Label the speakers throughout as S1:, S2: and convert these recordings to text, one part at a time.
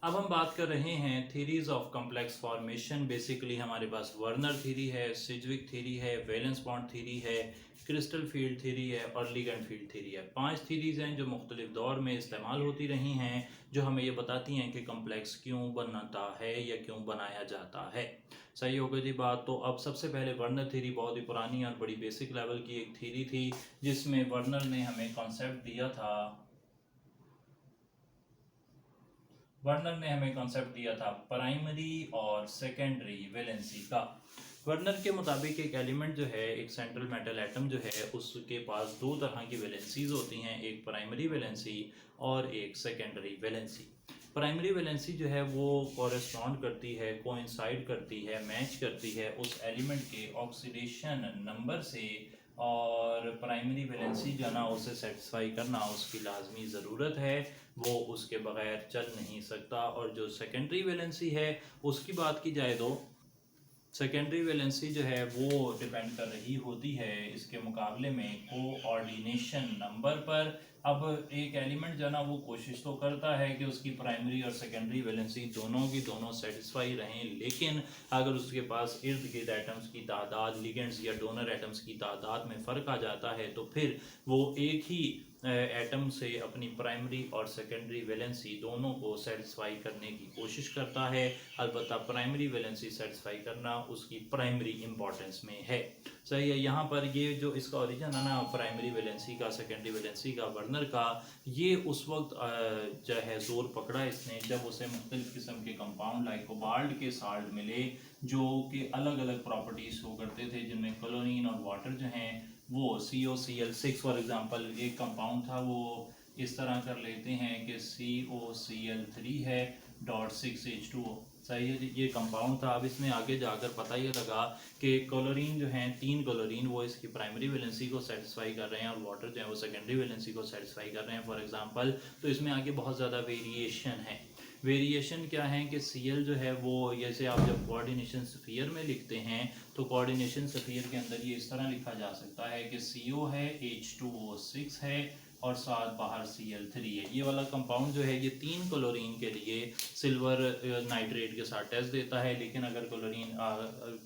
S1: अब हम बात कर रहे हैं theories of complex formation. Basically हमारे पास वर्नर थ्योरी है, सिज्विक थ्योरी है, वैलेंस बॉन्ड थ्योरी है, क्रिस्टल फील्ड थ्योरी है और लिगेंड फील्ड थ्योरी है। 5 थ्योरीज हैं जो मुख्तलिफ दौर में इस्तेमाल होती रही हैं, जो हमें ये बताती हैं कि कॉम्प्लेक्स क्यों बनता है या क्यों बनाया जाता है। सही हो गई जी बात। तो अब सबसे पहले वर्नर थ्योरी बहुत ही पुरानी और बड़ी बेसिक लेवल की एक थ्योरी थी, जिसमें वर्नर ने हमें कॉन्सेप्ट दिया था प्राइमरी और सेकेंडरी वैलेंसी का। वर्नर के मुताबिक एक एलिमेंट जो है, एक सेंट्रल मेटल एटम जो है, उसके पास दो तरह की वैलेंसीज होती हैं, एक प्राइमरी वैलेंसी और एक सेकेंडरी वैलेंसी। प्राइमरी वैलेंसी जो है वो कॉरेस्पॉन्ड करती है, कोइंसाइड करती है, मैच करती है उस एलिमेंट के ऑक्सीडेशन नंबर से, और प्राइमरी वैलेंसी जो है ना उसे सेटिस्फाई करना उसकी लाजमी ज़रूरत है, वो उसके बगैर चल नहीं सकता। और जो सेकेंडरी वैलेंसी है उसकी बात की जाए तो सेकेंडरी वैलेंसी जो है वो डिपेंड कर रही होती है इसके मुकाबले में कोऑर्डिनेशन नंबर पर। अब एक एलिमेंट जो है ना वो कोशिश तो करता है कि उसकी प्राइमरी और सेकेंडरी वैलेंसी दोनों की दोनों सेटिस्फाई रहें, लेकिन अगर उसके पास इर्द गिर्द एटम्स की तादाद, लिगेंड्स या डोनर एटम्स की तादाद में फ़र्क आ जाता है, तो फिर वो एक ही एटम से अपनी प्राइमरी और सेकेंडरी वैलेंसी दोनों को सेटिस्फाई करने की कोशिश करता है। अलबत्ता प्राइमरी वैलेंसी सेटिस्फाई करना उसकी प्राइमरी इंपॉर्टेंस में है। सही है। यहाँ पर ये जो इसका ओरिजिन है ना प्राइमरी वैलेंसी का, सेकेंडरी वैलेंसी का, वर्नर का, ये उस वक्त जो है ज़ोर पकड़ा इसने जब उसे मुख्तलिफ़ किस्म के कंपाउंड लाइक कोबाल्ट के साल्ट मिले, जो कि अलग अलग प्रॉपर्टीज़ शो करते थे, जिनमें क्लोरीन और वाटर जो हैं वो COCl6 फॉर एग्जांपल एक कंपाउंड था, वो इस तरह कर लेते हैं कि COCl3 है .6H2O। सही है जी, ये कंपाउंड था। अब इसमें आगे जाकर पता ये लगा कि क्लोरीन जो हैं, 3 क्लोरीन, वो इसकी प्राइमरी वैलेंसी को सेटिस्फाई कर रहे हैं और वाटर जो है वो सेकेंडरी वैलेंसी को सेटिस्फाई कर रहे हैं फॉर एग्जांपल। तो इसमें आगे बहुत ज़्यादा वेरिएशन है। वेरिएशन क्या है कि Cl जो है वो, जैसे आप जब कोऑर्डिनेशन स्फीयर में लिखते हैं तो कोऑर्डिनेशन स्फीयर के अंदर ये इस तरह लिखा जा सकता है कि CO है, H2O6 है और साथ बाहर Cl3 है। ये वाला कंपाउंड जो है ये 3 क्लोरीन के लिए सिल्वर नाइट्रेट के साथ टेस्ट देता है, लेकिन अगर क्लोरीन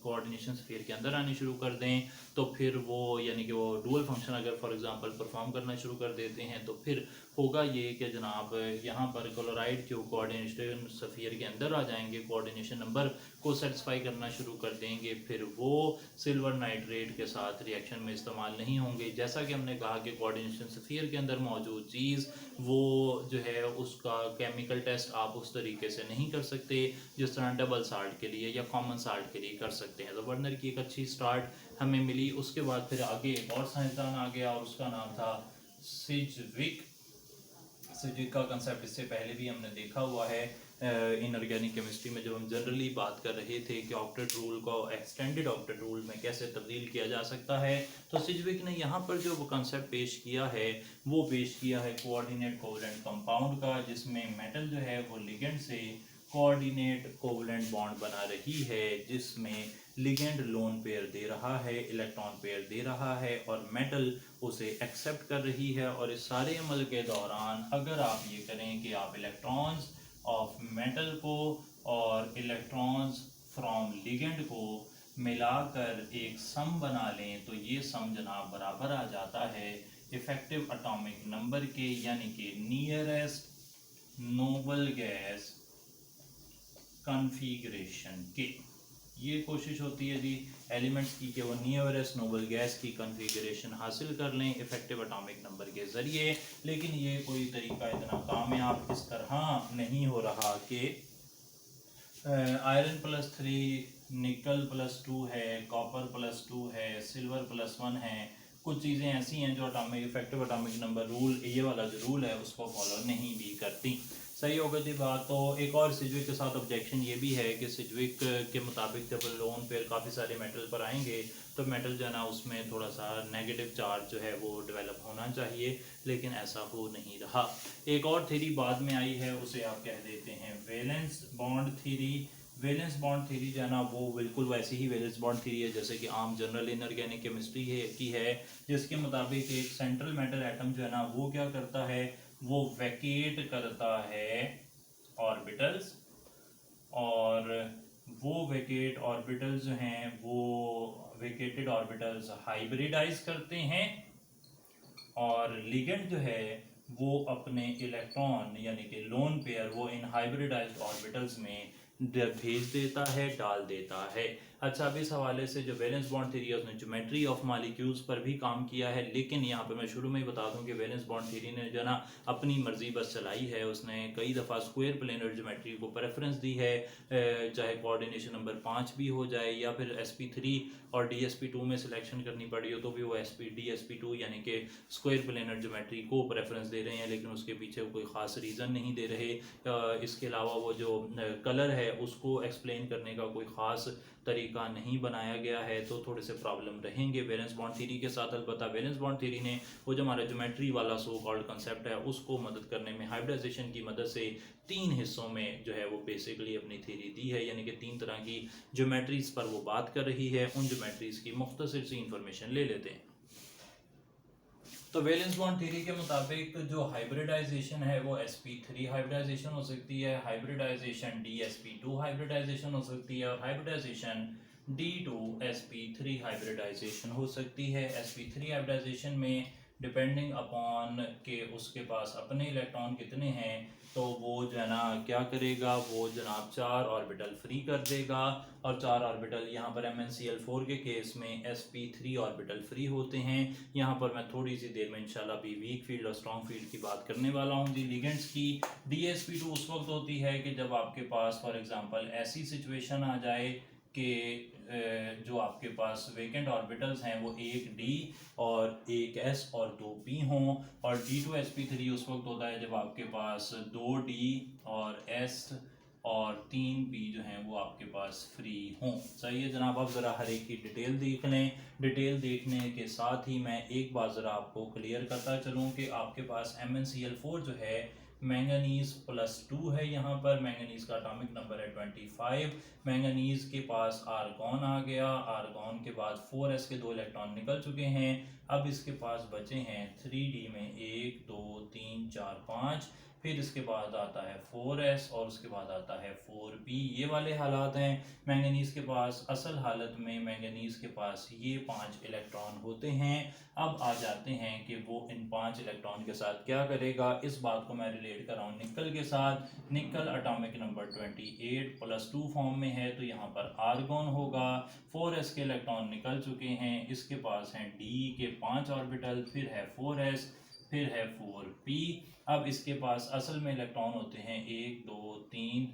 S1: कोऑर्डिनेशन स्फीयर के अंदर आनी शुरू कर दें तो फिर वो, यानी कि वो डुअल फंक्शन अगर फॉर एग्जांपल परफॉर्म करना शुरू कर देते हैं, तो फिर होगा ये कि जनाब यहाँ पर क्लोराइड जो कोऑर्डिनेशन स्फीयर के अंदर आ जाएंगे, कोऑर्डिनेशन नंबर को सेटिस्फाई करना शुरू कर देंगे, फिर वो सिल्वर नाइट्रेट के साथ रिएक्शन में इस्तेमाल नहीं होंगे। जैसा कि हमने कहा कि कोऑर्डिनेशन स्फीयर के अंदर मौजूद चीज़ वो जो है उसका केमिकल टेस्ट आप उस तरीके से नहीं कर सकते जिस तरह डबल साल्ट के लिए या कॉमन साल्ट के लिए कर सकते हैं। तो वर्नर की एक अच्छी स्टार्ट हमें मिली। उसके बाद फिर आगे एक और साइंसदान आ गया और उसका नाम था सिज्विक। सिज्विक का कंसेप्ट इससे पहले भी हमने देखा हुआ है इनऑर्गेनिक केमिस्ट्री में, जब हम जनरली बात कर रहे थे कि ऑक्टेट रूल को एक्सटेंडेड ऑक्टेट रूल में कैसे तब्दील किया जा सकता है। तो सिज्विक ने यहाँ पर जो वो कंसेप्ट पेश किया है वो पेश किया है कोऑर्डिनेट कोवलेंट कंपाउंड का, जिसमें मेटल जो है वो लिगेंड से कोऑर्डिनेट कोवलेंट बॉन्ड बना रही है, जिसमें लिगेंड लोन पेयर दे रहा है, इलेक्ट्रॉन पेयर दे रहा है और मेटल उसे एक्सेप्ट कर रही है। और इस सारे अमल के दौरान अगर आप ये करें कि आप इलेक्ट्रॉन्स ऑफ मेटल को और इलेक्ट्रॉन्स फ्रॉम लिगेंड को मिलाकर एक सम बना लें, तो ये सम जनाब बराबर आ जाता है इफेक्टिव एटॉमिक नंबर के, यानी कि नियरेस्ट नोबल गैस कॉन्फ़िगरेशन के। ये कोशिश होती है जी एलिमेंट्स की कि वो नियरेस्ट नोबल गैस की कॉन्फ़िगरेशन हासिल कर लें इफेक्टिव एटॉमिक नंबर के ज़रिए। लेकिन ये कोई तरीका इतना कामयाब इस तरह नहीं हो रहा कि आयरन +3, निकल +2 है, कॉपर +2 है, सिल्वर +1 है, कुछ चीज़ें ऐसी हैं जो atomic effective atomic number rule, ये वाला जो रूल है उसको फॉलो नहीं भी करती। सही होगा जी बात। तो एक और सिज्विक के साथ ऑब्जेक्शन ये भी है कि सिज्विक के मुताबिक जब लोन पेयर काफ़ी सारे मेटल पर आएंगे तो मेटल जो है ना उसमें थोड़ा सा नेगेटिव चार्ज जो है वो डेवलप होना चाहिए, लेकिन ऐसा हो नहीं रहा। एक और थ्योरी बाद में आई है, उसे आप कह देते हैं valence bond theory. Valence bond theory जो है ना वो बिल्कुल वैसी ही वैलेंस बॉन्ड थ्योरी है जैसे कि आम जनरल इनऑर्गेनिक केमिस्ट्री की है, जिसके मुताबिक एक सेंट्रल मेटल एटम जो है ना वो क्या करता है, वो वैकेट करता है ऑर्बिटल्स वेकेट ऑर्बिटल्स जो हैं वो वेकेटेड ऑर्बिटल्स हाइब्रिडाइज करते हैं, और लिगेंड जो है वो अपने इलेक्ट्रॉन यानी कि लोन पेयर वो इन हाइब्रिडाइज्ड ऑर्बिटल्स में भेज देता है, डाल देता है। अच्छा, अब इस हवाले से जो वैलेंस बॉन्ड थ्योरी है उसने ज्योमेट्री ऑफ मॉलिक्यूल्स पर भी काम किया है, लेकिन यहाँ पे मैं शुरू में ही बता दूं कि वैलेंस बॉन्ड थ्योरी ने जो ना अपनी मर्जी बस चलाई है। उसने कई दफ़ा स्क्वायर प्लेनर ज्योमेट्री को प्रेफरेंस दी है, चाहे कोऑर्डिनेशन नंबर 5 भी हो जाए या फिर SP3 और DSP2 में सिलेक्शन करनी पड़ी हो तो भी वो DSP2 यानी कि स्क्वायर प्लेनर ज्योमेट्री को प्रेफरेंस दे रहे हैं, लेकिन उसके पीछे कोई ख़ास रीज़न नहीं दे रहे। इसके अलावा वो जो कलर है उसको एक्सप्लेन करने का कोई ख़ास तरीका नहीं बनाया गया है, तो थोड़े से प्रॉब्लम रहेंगे वैलेंस बॉन्ड थ्योरी के साथ। अलबत्ता वैलेंस बॉन्ड थ्योरी ने वो जो हमारा ज्योमेट्री वाला सो कॉल्ड कंसेप्ट है उसको मदद करने में हाइब्रिडाइजेशन की मदद से 3 हिस्सों में जो है वो बेसिकली अपनी थ्योरी दी है, यानी कि 3 तरह की ज्योमेट्रीज पर वो बात कर रही है। उन ज्योमेट्रीज की मुख्तसर सी इंफॉर्मेशन ले लेते हैं। तो वैलेंस बॉन्ड थ्योरी के मुताबिक जो हाइब्रिडाइजेशन है वो sp3 हाइब्रिडाइजेशन हो सकती है, हाइब्रिडाइजेशन dsp2 हाइब्रिडाइजेशन हो सकती है, और हाइब्रिडाइजेशन d2sp3 हाइब्रिडाइजेशन हो सकती है। sp3 हाइब्रिडाइजेशन में डिपेंडिंग अपॉन के उसके पास अपने इलेक्ट्रॉन कितने हैं तो वो जो है ना क्या करेगा, वो जनाब 4 ऑर्बिटल फ्री कर देगा, और 4 ऑर्बिटल यहाँ पर MnCl4 के केस में sp3 ऑर्बिटल फ्री होते हैं। यहाँ पर मैं थोड़ी सी देर में इंशाल्लाह भी वीक फील्ड और स्ट्रॉन्ग फील्ड की बात करने वाला हूँ। दी लिगेंड्स की dsp2 उस वक्त होती है कि जब आपके पास फॉर एग्जांपल ऐसी सिचुएशन आ जाए कि जो आपके पास वेकेंट ऑर्बिटल्स हैं वो एक d और एक s और 2 p हों, और d2sp3 उस वक्त होता है जब आपके पास 2d और s और 3p जो हैं वो आपके पास फ्री हों। सही है जनाब। आप ज़रा हर एक की डिटेल देख लें। डिटेल देखने के साथ ही मैं एक बात ज़रा आपको क्लियर करता चलूँ कि आपके पास MnCl4 जो है मैंगनीज +2 है, यहाँ पर मैंगनीज का एटॉमिक नंबर है 25। मैंगनीज के पास आर्गॉन आ गया, आर्गॉन के बाद 4s के 2 इलेक्ट्रॉन निकल चुके हैं। अब इसके पास बचे हैं 3d में 1 2 3 4 5, फिर इसके बाद आता है 4s और उसके बाद आता है 4p। ये वाले हालात हैं मैंगनीज के पास। असल हालत में मैंगनीज के पास ये 5 इलेक्ट्रॉन होते हैं। अब आ जाते हैं कि वो इन 5 इलेक्ट्रॉन के साथ क्या करेगा। इस बात को मैं रिलेट कर रहा हूँ निकल के साथ। निकल एटॉमिक नंबर 28 +2 फॉर्म में है तो यहाँ पर आर्गॉन होगा। 4s के इलेक्ट्रॉन निकल चुके हैं, इसके पास हैं d के 5 ऑर्बिटल, फिर है 4s, फिर है 4p। अब इसके पास असल में इलेक्ट्रॉन होते हैं 1 2 3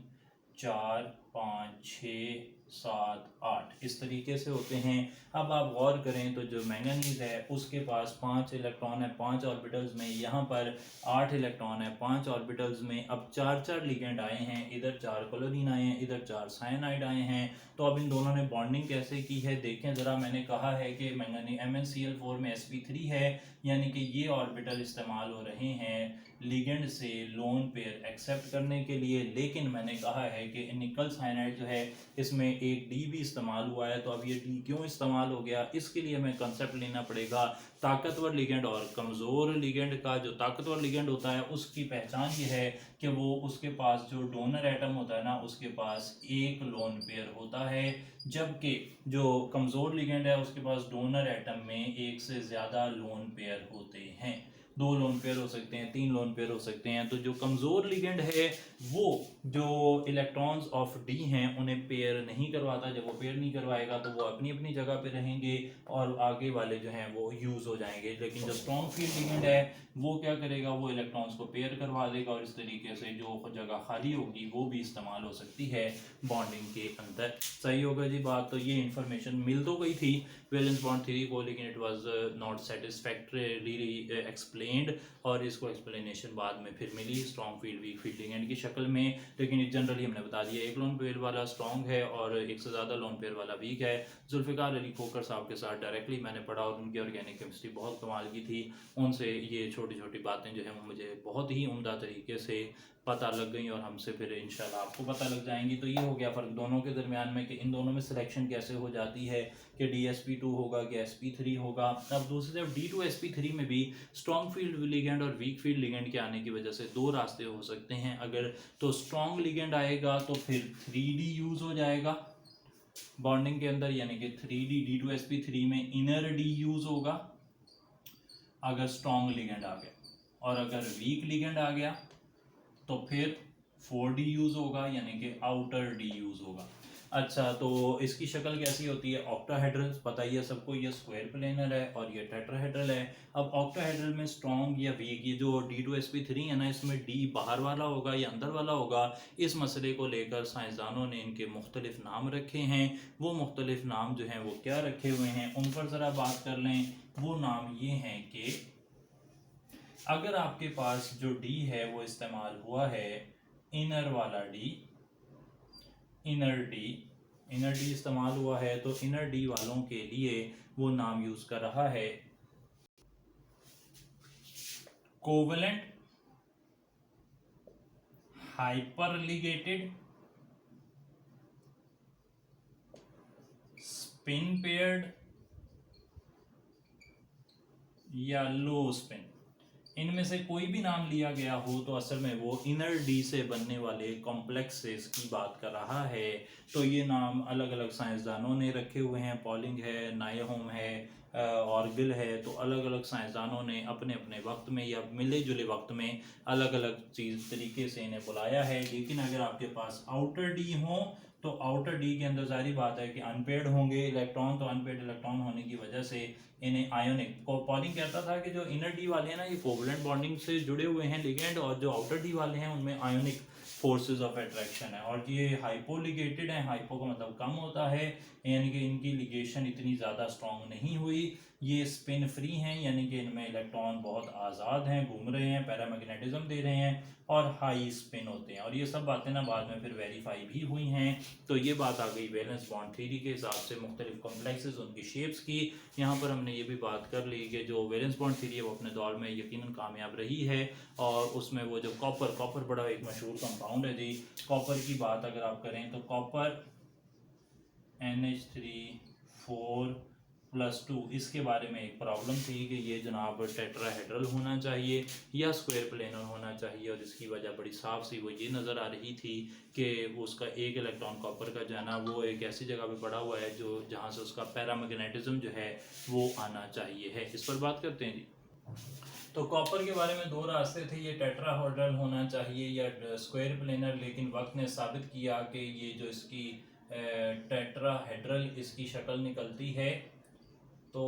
S1: 4 5 6 7 8 इस तरीके से होते हैं। अब आप गौर करें तो जो मैंगनीज है उसके पास 5 इलेक्ट्रॉन है 5 ऑर्बिटल्स में, यहाँ पर 8 इलेक्ट्रॉन है 5 ऑर्बिटल्स में। अब 4 लिगेंड आए हैं, इधर 4 क्लोरीन आए हैं, इधर 4 साइनाइड आए हैं। तो अब इन दोनों ने बॉन्डिंग कैसे की है देखें ज़रा। मैंने कहा है कि मैंगनी MnCl4 में sp3 है, यानी कि ये ऑर्बिटल इस्तेमाल हो रहे हैं लिगेंड से लोन पेयर एक्सेप्ट करने के लिए। लेकिन मैंने कहा है कि निकल साइनाइड जो है इसमें एक डी भी इस्तेमाल हुआ है। तो अब ये डी क्यों इस्तेमाल हो गया, इसके लिए हमें कंसेप्ट लेना पड़ेगा ताकतवर लिगेंड और कमज़ोर लिगेंड का। जो ताकतवर लिगेंड होता है उसकी पहचान ये है कि वो उसके पास जो डोनर एटम होता है ना उसके पास एक लोन पेयर होता है, जबकि जो कमज़ोर लिगेंड है उसके पास डोनर एटम में एक से ज़्यादा लोन पेयर होते हैं। 2 लोन पेयर हो सकते हैं, 3 लोन पेयर हो सकते हैं। तो जो कमज़ोर लिगेंड है वो जो इलेक्ट्रॉन्स ऑफ डी हैं उन्हें पेयर नहीं करवाता। जब वो पेयर नहीं करवाएगा तो वो अपनी अपनी जगह पे रहेंगे और आगे वाले जो हैं वो यूज़ हो जाएंगे। लेकिन जो स्ट्रॉन्ग फील्ड लिगेंड है वो क्या करेगा, वो इलेक्ट्रॉन्स को पेयर करवा देगा और इस तरीके से जो जगह खाली होगी वो भी इस्तेमाल हो सकती है बॉन्डिंग के अंदर। सही होगा जी बात। तो ये इन्फॉर्मेशन मिल तो गई थी वैलेंस बॉन्ड थ्योरी को, लेकिन it was not satisfactorily explained, और इसको एक्सप्लेनेशन बाद में फिर मिली strong field weak field ligand की शक्ल में। लेकिन जनरली हमने बता दिया एक लोन पेयर वाला स्ट्रॉन्ग है और एक से ज़्यादा लोन पेयर वाला वीक है। जुल्फ़िकार अली खोकर साहब के साथ डायरेक्टली मैंने पढ़ा और उनकी ऑर्गेनिक केमिस्ट्री बहुत कमाल की थी। उनसे ये छोटी छोटी बातें जो हैं वो मुझे बहुत ही उम्दा तरीके से पता लग गई और हमसे फिर इंशाल्लाह आपको पता लग जाएंगी। तो ये हो गया फ़र्क दोनों के दरमियान में कि इन दोनों में सिलेक्शन कैसे हो जाती है कि DSP2 होगा कि sp3 होगा। अब दूसरी तरफ D2sp3 में भी स्ट्रॉन्ग फील्ड लिगेंड और वीक फील्ड लिगेंड के आने की वजह से 2 रास्ते हो सकते हैं। अगर तो स्ट्रॉन्ग लिगेंड आएगा तो फिर 3D यूज़ हो जाएगा, बॉन्डिंग के अंदर यानी कि 3D D2sp3 में इनर डी यूज होगा अगर स्ट्रॉन्ग लिगेंड आ गया, और अगर वीक लिगेंड आ गया तो फिर 4D यूज होगा यानी कि आउटर डी यूज होगा। अच्छा, तो इसकी शक्ल कैसी होती है? ऑक्टाहेड्रल, पता ही है सबको, ये स्क्वायर प्लेनर है और ये टेट्राहेड्रल है। अब ऑक्टाहेड्रल में स्ट्रॉन्ग या वीक, ये जो D2sp3 है ना, इसमें D बाहर वाला होगा या अंदर वाला होगा, इस मसले को लेकर साइंसदानों ने इनके मुख्तलिफ नाम रखे हैं। वो मुख्तलिफ नाम जो हैं वो क्या रखे हुए हैं उन पर ज़रा बात कर लें। वो नाम ये हैं कि अगर आपके पास जो D है वो इस्तेमाल हुआ है इनर वाला D, इनर डी इस्तेमाल हुआ है, तो इनर डी वालों के लिए वो नाम यूज कर रहा है कोवेलेंट हाइपरलिगेटेड स्पिन पेयर्ड या लो स्पिन। इनमें से कोई भी नाम लिया गया हो तो असल में वो इनर डी से बनने वाले कॉम्प्लेक्सेस की बात कर रहा है। तो ये नाम अलग अलग साइंसदानों ने रखे हुए हैं, पॉलिंग है, नायहोम है, ऑर्गिल है। तो अलग अलग साइंसदानों ने अपने अपने वक्त में या मिले जुले वक्त में अलग अलग चीज़ तरीके से इन्हें बुलाया है। लेकिन अगर आपके पास आउटर डी हो तो आउटर डी के अंदर जारी बात है कि अनपेयर्ड होंगे इलेक्ट्रॉन, तो अनपेयर्ड इलेक्ट्रॉन होने की वजह से इन्हें आयोनिक को पॉलिंग कहता था कि जो इनर डी वाले हैं ना ये कोवलेंट बॉन्डिंग से जुड़े हुए हैं लिगेंड, और जो आउटर डी वाले हैं उनमें आयोनिक फोर्सेस ऑफ अट्रैक्शन है। और ये हाइपोलिगेटेड है, हाइपो का मतलब कम होता है, यानी कि इनकी लिगेशन इतनी ज़्यादा स्ट्रॉन्ग नहीं हुई। ये स्पिन फ्री हैं यानी कि इनमें इलेक्ट्रॉन बहुत आज़ाद हैं, घूम रहे हैं, पैरामैग्नेटिज्म दे रहे हैं, और हाई स्पिन होते हैं। और ये सब बातें ना बाद में फिर वेरीफाई भी हुई हैं। तो ये बात आ गई वैलेंस बॉन्ड थ्योरी के हिसाब से मुख्तलिफ कॉम्प्लेक्सेस उनकी शेप्स की। यहाँ पर हमने ये भी बात कर ली कि जो वैलेंस बॉन्ड थ्योरी है वो अपने दौर में यकीनन कामयाब रही है। और उसमें वो जो कॉपर बड़ा एक मशहूर कंपाउंड है जी। कॉपर की बात अगर आप करें तो कॉपर NH3 4+2, इसके बारे में एक प्रॉब्लम थी कि ये जनाब टेट्राहेड्रल होना चाहिए या स्क्वायर प्लेनर होना चाहिए। और इसकी वजह बड़ी साफ सी वो ये नज़र आ रही थी कि उसका एक इलेक्ट्रॉन कॉपर का जो है ना वो एक ऐसी जगह पे पड़ा हुआ है जो जहाँ से उसका पैरामैग्नेटिज्म जो है वो आना चाहिए है। इस पर बात करते हैं जी। तो कॉपर के बारे में दो रास्ते थे, ये टेट्राहेड्रल होना चाहिए या स्क्वायर प्लेनर, लेकिन वक्त ने साबित किया कि ये जो इसकी टेट्राहेड्रल इसकी शक्ल निकलती है। तो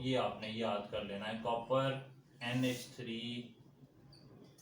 S1: ये आपने याद कर लेना है, कॉपर NH3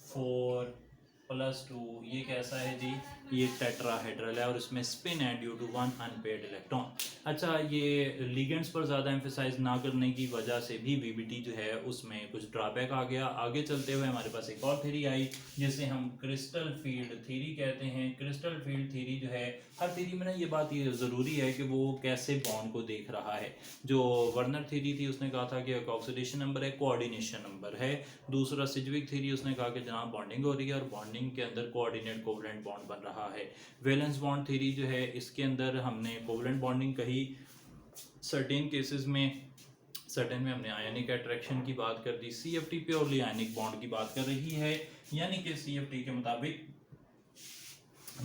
S1: 4+2 ये कैसा है जी? ये टेट्राहेड्रल है और इसमें स्पिन है ड्यू टू 1 अनपेयर्ड इलेक्ट्रॉन। अच्छा, ये लिगेंड्स पर ज़्यादा एम्फेसाइज ना करने की वजह से भी वीबीटी जो है उसमें कुछ ड्रॉबैक आ गया। आगे चलते हुए हमारे पास एक और थ्योरी आई जिसे हम क्रिस्टल फील्ड थ्योरी कहते हैं। क्रिस्टल फील्ड थ्योरी जो है, हर थ्योरी में ना ये बात ये ज़रूरी है कि वो कैसे बॉन्ड को देख रहा है। जो वर्नर थ्योरी थी उसने कहा था कि एक ऑक्सीडेशन नंबर है, कोऑर्डिनेशन नंबर है। दूसरा सिजविक थ्योरी उसने कहा कि जनाब बॉन्डिंग हो रही है और बॉन्डिंग के अंदर कोऑर्डिनेट कोवलेंट बॉन्ड बन रहा है। वैलेंस बॉन्ड थ्योरी जो है इसके अंदर हमने कोवलेंट बॉन्डिंग कही सर्टेन केसेस में, सर्टेन में हमने आयनिक अट्रैक्शन की बात कर दी। CFT प्योरली आयनिक बॉन्ड की बात कर रही है, यानी कि CFT के मुताबिक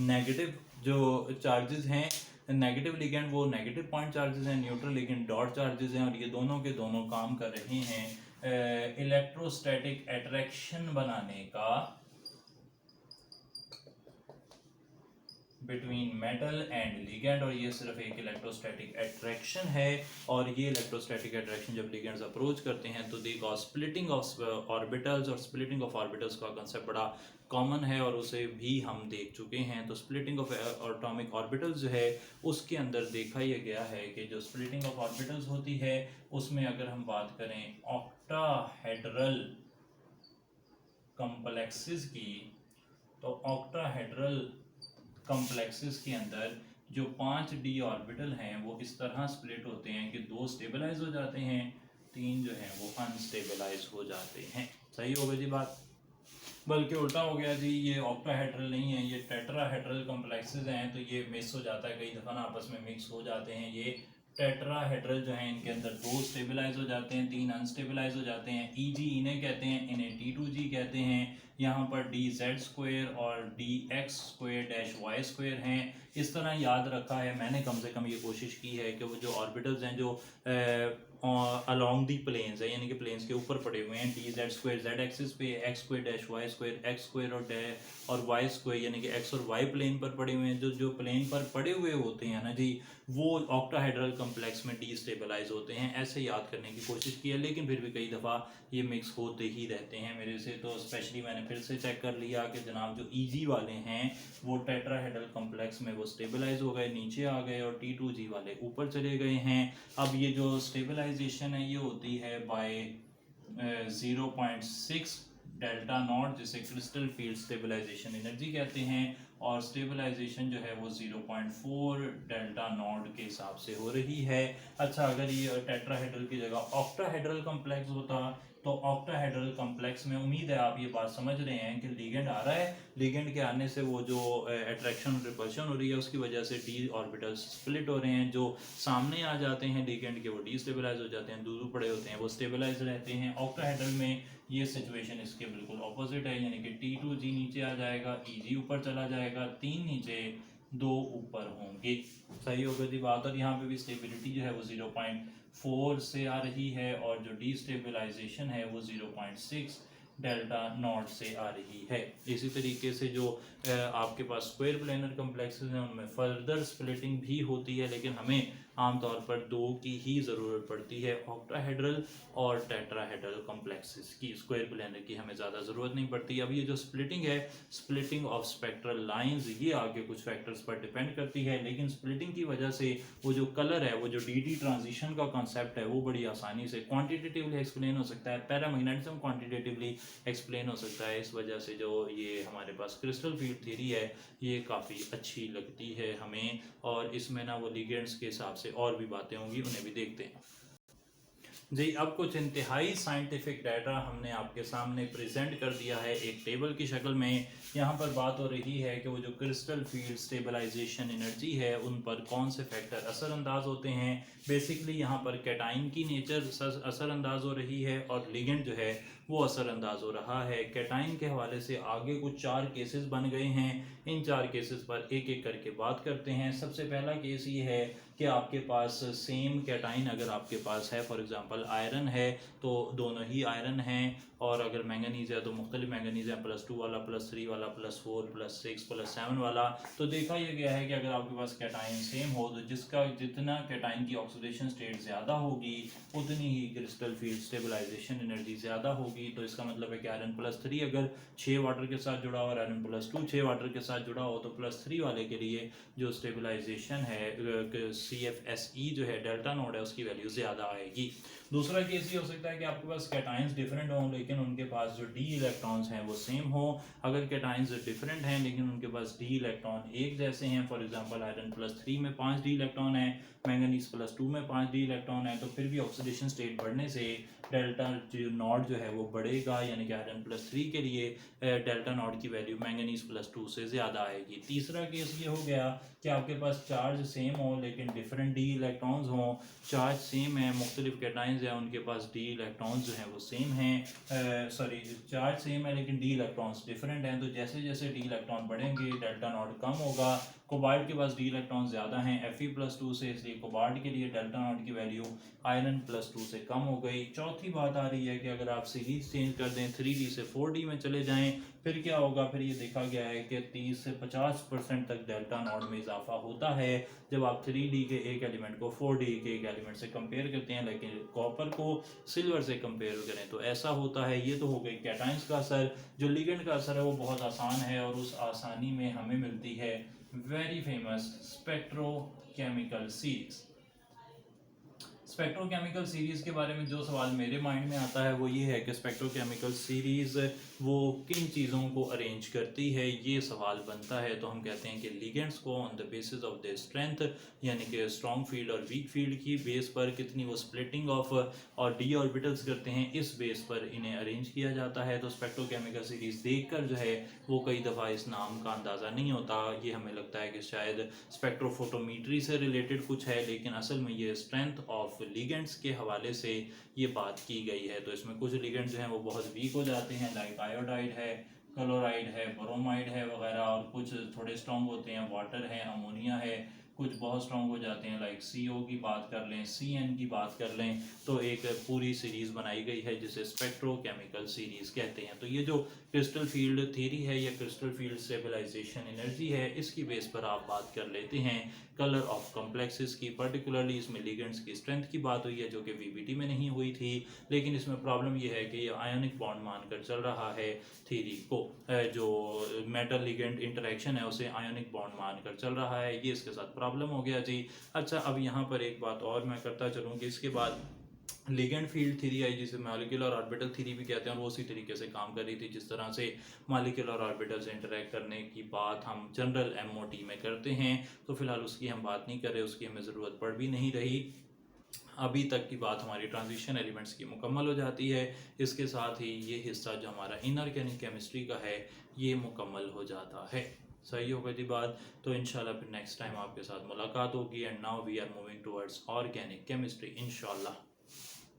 S1: नेगेटिव जो चार्जेस हैं, नेगेटिव लिगेंड वो नेगेटिव पॉइंट चार्जेस हैं, न्यूट्रल लिगेंड डॉट चार्जेस हैं, और ये दोनों के दोनों काम कर रहे हैं इलेक्ट्रोस्टैटिक अट्रैक्शन बनाने का बिटवीन मेटल एंड लिगेंड। और ये सिर्फ एक इलेक्ट्रोस्टैटिक अट्रैक्शन है, और ये इलेक्ट्रोस्टैटिक अट्रैक्शन जब लिगेंड्स अप्रोच करते हैं तो they cause splitting of orbitals, और स्प्लिटिंग ऑफ ऑर्बिटल्स का कंसेप्ट बड़ा कॉमन है और उसे भी हम देख चुके हैं। तो स्प्लिटिंग ऑफ एटॉमिक ऑर्बिटल्स जो है उसके अंदर देखा यह गया है कि जो स्प्लिटिंग ऑफ ऑर्बिटल्स होती है उसमें अगर हम बात करें ऑक्टाहेड्रल कॉम्प्लेक्सेस की, तो ऑक्टाहेड्रल कॉम्प्लेक्सेस के अंदर जो 5d ऑर्बिटल हैं वो इस तरह स्प्लिट होते हैं कि 2 स्टेबलाइज हो जाते हैं, 3 जो हैं वो अनस्टेबलाइज हो जाते हैं। सही हो गई जी बात? बल्कि उल्टा हो गया जी, ये ऑक्टाहेड्रल नहीं है, ये टेट्राहेड्रल कॉम्प्लेक्सेस हैं। तो ये मिस हो जाता है, कई दफ़ा ना आपस में मिक्स हो जाते हैं। ये टेट्राहेड्रल जो है इनके अंदर 2 स्टेबलाइज हो जाते हैं, 3 अनस्टेबलाइज हो जाते हैं। EG इन्हें कहते हैं, इन्हें T2G कहते हैं। यहाँ पर डी जेड स्क्वायर और d x square dash Y square हैं। इस तरह याद रखा है मैंने, कम से कम ये कोशिश की है कि वो जो ऑर्बिटल्स हैं जो अलॉन्ग दी प्लेन्स है यानी कि प्लेन्स के ऊपर पड़े हुए हैं, D Z square Z axis पे, X square dash Y square X square और वाई स्क्वायर यानी कि एक्स और वाई प्लेन पर पड़े हुए हैं, जो जो प्लेन पर पड़े हुए होते हैं ना जी, वो ऑक्टाहेड्रल कम्प्लेक्स में डीस्टेबलाइज होते हैं। ऐसे याद करने की कोशिश की है, लेकिन फिर भी कई दफ़ा ये मिक्स होते ही रहते हैं मेरे से। तो स्पेशली मैंने फिर से चेक कर लिया कि जनाब जो ईजी वाले हैं वो टेट्राहेड्रल कम्प्लेक्स में वो स्टेबलाइज हो गए, नीचे आ गए, और T2G वाले ऊपर चले गए हैं। अब ये जो स्टेबलाइजेशन है ये होती है बाय 0.6 डेल्टा नॉट, जिसे क्रिस्टल फील्ड स्टेबलाइजेशन एनर्जी कहते हैं, और स्टेबलाइजेशन जो है वो 0.4 डेल्टा नॉट के हिसाब से हो रही है। अच्छा, अगर ये टेट्राहेड्रल की जगह ऑक्टाहेड्रल कम्प्लेक्स होता तो ऑक्टाहेड्रल कम्प्लेक्स में उम्मीद है आप ये बात समझ रहे हैं कि लिगेंड आ रहा है, लिगेंड के आने से वो जो अट्रैक्शन और रिपल्शन हो रही है उसकी वजह से डी ऑर्बिटल्स स्प्लिट हो रहे हैं, जो सामने आ जाते हैं लिगेंड के वो डीस्टेबलाइज हो जाते हैं, दूर पड़े होते हैं वो स्टेबलाइज रहते हैं। ऑक्टाहेड्रल में ये सिचुएशन इसके बिल्कुल ऑपोजिट है, यानी कि T2G नीचे आ जाएगा, EG ऊपर चला जाएगा, 3 नीचे 2 ऊपर होंगे। सही होगी जी बात। और यहाँ पे भी स्टेबिलिटी जो है वो 0.4 से आ रही है, और जो डीस्टेबलाइजेशन है वो 0.6 डेल्टा नॉट से आ रही है। इसी तरीके से जो आपके पास स्क्वायर प्लेनर कम्प्लेक्सेस हैं उनमें फर्दर स्प्लिटिंग भी होती है, लेकिन हमें आमतौर पर 2 की ही ज़रूरत पड़ती है, ऑक्टाहेड्रल और टेट्राहेड्रल कम्प्लेक्सेस की। स्क्वायर प्लेनर की हमें ज़्यादा ज़रूरत नहीं पड़ती। अब ये जो स्प्लिटिंग है, स्प्लिटिंग ऑफ स्पेक्ट्रल लाइंस, ये आगे कुछ फैक्टर्स पर डिपेंड करती है, लेकिन स्प्लिटिंग की वजह से वो जो कलर है, वो जो डी ट्रांजिशन का कॉन्सेप्ट है, वो बड़ी आसानी से क्वान्टिटेटिवली एक्सप्लेन हो सकता है, पैरामैग्नेटिज्म क्वान्टिटेटिवली एक्सप्लेन हो सकता है। इस वजह से जो ये हमारे पास क्रिस्टल फील्ड थ्योरी है ये काफ़ी अच्छी लगती है हमें, और इसमें ना वो लिगेंड्स के हिसाब से और भी बातें होंगी, उन्हें भी देखते हैं जी। अब कुछ इंतहाई साइंटिफिक डाटा हमने आपके सामने प्रेजेंट कर दिया है एक टेबल की शक्ल में। यहाँ पर बात हो रही है कि वो जो क्रिस्टल फील्ड स्टेबलाइजेशन एनर्जी है उन पर कौन से फैक्टर असरअंदाज होते हैं। बेसिकली यहाँ पर कैटाइन की नेचर असरअंदाज हो रही है, और लिगेंड जो है वो असरअंदाज हो रहा है। कैटाइन के हवाले से आगे कुछ 4 केसेस बन गए हैं, इन 4 केसेस पर एक एक करके बात करते हैं। सबसे पहला केस ये है कि आपके पास सेम कैटाइन अगर आपके पास है, फॉर एग्जांपल आयरन है तो दोनों ही आयरन हैं, और अगर मैंगनीज है तो मुख्तलिफ मैंगनीज है, +2 वाला, +3 वाला, +4, +6, +7 वाला। तो देखा यह गया है कि अगर आपके पास कैटाइन सेम हो तो जिसका जितना कैटाइन की ऑक्सीडेशन स्टेट ज़्यादा होगी उतनी ही क्रिस्टल फील्ड स्टेबलाइजेशन एनर्जी ज़्यादा होगी। तो इसका मतलब है कि आयरन +3 अगर 6 वाटर के साथ जुड़ा हो और आयरन +2 6 वाटर के साथ जुड़ा हो, तो +3 वाले के लिए जो स्टेबलाइजेशन है CFSE जो है डेल्टा नोड है उसकी वैल्यू ज़्यादा आएगी। दूसरा केस ये हो सकता है कि आपके पास कैटाइंस डिफरेंट हों लेकिन उनके पास जो डी इलेक्ट्रॉन्स हैं वो सेम हो। अगर कैटाइंस डिफरेंट हैं लेकिन उनके पास डी इलेक्ट्रॉन एक जैसे हैं, फॉर एग्जांपल आयरन +3 में 5 डी इलेक्ट्रॉन है, मैंगनीज +2 में 5 डी इलेक्ट्रॉन है, तो फिर भी ऑक्सीडेशन स्टेट बढ़ने से डेल्टा नॉट जो है वो बढ़ेगा, यानी कि आयरन +3 के लिए डेल्टा नॉट की वैल्यू मैंगनीज +2 से ज़्यादा आएगी। तीसरा केस ये हो गया कि आपके पास चार्ज सेम हो लेकिन डिफरेंट डी इलेक्ट्रॉन्स हों। चार्ज सेम है, मुख्तलिफ कैटाइंस हैं, उनके पास डी इलेक्ट्रॉन्स जो हैं वो सेम हैं, सॉरी चार्ज सेम है लेकिन डी इलेक्ट्रॉन्स डिफरेंट हैं। तो जैसे जैसे डी इलेक्ट्रॉन बढ़ेंगे डेल्टा नॉट कम होगा। कोबाल्ट के पास डी इलेक्ट्रॉन ज़्यादा हैं Fe+2 से, इसलिए कोबाल्ट के लिए डेल्टा नॉट की वैल्यू आयरन +2 से कम हो गई। चौथी बात आ रही है कि अगर आप सीरीज चेंज कर दें 3D से 4D में चले जाएं, फिर क्या होगा। फिर ये देखा गया है कि 30 से 50% तक डेल्टा नॉट में इजाफा होता है जब आप 3D के एक एलिमेंट को 4D के एक एलिमेंट से कंपेयर करते हैं, लेकिन कॉपर को सिल्वर से कंपेयर करें तो ऐसा होता है। ये तो हो गई कैटाइंस का असर। जो लिगेंड का असर है वो बहुत आसान है, और उस आसानी में हमें मिलती है very famous spectrochemical series. Spectrochemical series के बारे में जो सवाल मेरे माइंड में आता है वो ये है कि स्पेक्ट्रोकेमिकल सीरीज़ वो किन चीज़ों को अरेंज करती है, ये सवाल बनता है। तो हम कहते हैं कि लिगेंड्स को on the basis of the strength, यानी कि स्ट्रॉन्ग फील्ड और वीक फील्ड की बेस पर कितनी वो स्प्लिटिंग ऑफ और डी ऑर्बिटल्स करते हैं, इस बेस पर इन्हें अरेंज किया जाता है। तो स्पेक्ट्रोकेमिकल सीरीज़ देखकर जो है वो कई दफ़ा इस नाम का अंदाज़ा नहीं होता, ये हमें लगता है कि शायद स्पेक्ट्रोफोटोमीट्री से रिलेटेड कुछ है, लेकिन असल में ये स्ट्रेंथ ऑफ लिगेंड्स के हवाले से ये बात की गई है। तो इसमें कुछ लिगेंड्स जो हैं वो बहुत वीक हो जाते हैं, लाइक आयोडाइड है, क्लोराइड है, ब्रोमाइड है वगैरह, और कुछ थोड़े स्ट्रॉन्ग होते हैं, वाटर है, अमोनिया है, कुछ बहुत स्ट्रॉन्ग हो जाते हैं, लाइक CO की बात कर लें, CN की बात कर लें, तो एक पूरी सीरीज़ बनाई गई है जिसे स्पेक्ट्रोकेमिकल सीरीज़ कहते हैं। तो ये जो क्रिस्टल फील्ड थ्योरी है या क्रिस्टल फील्ड स्टेबलाइजेशन एनर्जी है, इसकी बेस पर आप बात कर लेते हैं कलर ऑफ कॉम्प्लेक्सेस की। पर्टिकुलरली इसमें लिगेंड्स की स्ट्रेंथ की बात हुई है जो कि VBT में नहीं हुई थी, लेकिन इसमें प्रॉब्लम यह है कि ये आयोनिक बॉन्ड मानकर चल रहा है थ्योरी को, जो मेटल लिगेंड इंटरेक्शन है उसे आयोनिक बॉन्ड मानकर चल रहा है, ये इसके साथ प्रॉब्लम हो गया जी। अच्छा, अब यहाँ पर एक बात और मैं करता चलूँ कि इसके बाद लिगेंड फील्ड थ्योरी आई जिसे मॉलिक्यूलर ऑर्बिटल थ्योरी भी कहते हैं, और वो उसी तरीके से काम कर रही थी जिस तरह से मॉलिक्यूलर ऑर्बिटल से इंटरेक्ट करने की बात हम जनरल MOT में करते हैं। तो फिलहाल उसकी हम बात नहीं कर रहे, उसकी हमें ज़रूरत पड़ भी नहीं रही। अभी तक की बात हमारी ट्रांजिशन एलिमेंट्स की मुकम्मल हो जाती है। इसके साथ ही ये हिस्सा जो हमारा इनऑर्गेनिक केमिस्ट्री का है ये मुकम्मल हो जाता है। सही हो गई थी बात। तो इंशाल्लाह फिर नेक्स्ट टाइम आपके साथ मुलाकात होगी। And now we are moving towards organic chemistry इंशाल्लाह।